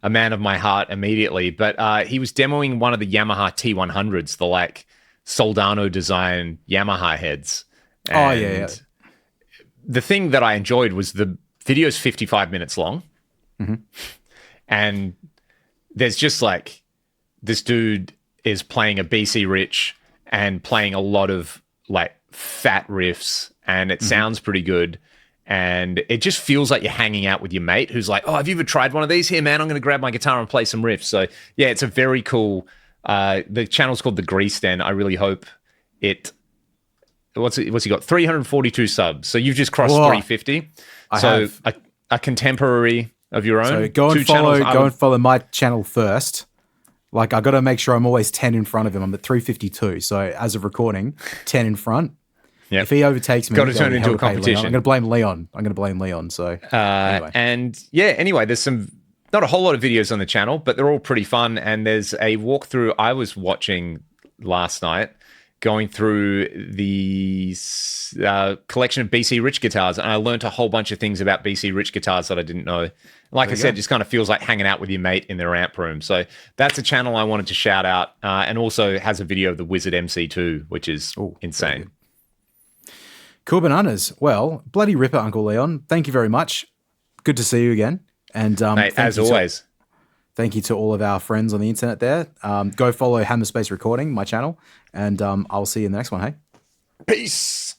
A man of my heart immediately. But he was demoing one of the Yamaha T100s, the like Soldano design Yamaha heads. And
yeah.
the thing that I enjoyed was the video's 55 minutes long. And there's just like, this dude is playing a BC Rich and playing a lot of like fat riffs, and it sounds pretty good. And it just feels like you're hanging out with your mate who's like, oh, have you ever tried one of these? Here, man, I'm going to grab my guitar and play some riffs. So yeah, it's a very cool, the channel's called The Grease Den. I really hope it, what's he got? 342 subs. So you've just crossed 350. So a contemporary of your own.
So go and follow my channel first. Like, I got to make sure I'm always 10 in front of him. I'm at 352. So as of recording, 10 in front. Yep. If he overtakes me,
got to turn it into a competition.
I'm going to blame Leon. So anyway.
And yeah, anyway, there's not a whole lot of videos on the channel, but they're all pretty fun. And there's a walkthrough I was watching last night, going through the collection of BC Rich guitars, and I learned a whole bunch of things about BC Rich guitars that I didn't know. Like I said, just kind of feels like hanging out with your mate in their amp room. So that's a channel I wanted to shout out, and also has a video of the Wizard MC2, which is insane.
Cool bananas. Well, bloody ripper, Uncle Leon. Thank you very much. Good to see you again. And
mate, as always.
Thank you to all of our friends on the internet there. Go follow Hammer Space Recording, my channel, and I'll see you in the next one, hey?
Peace.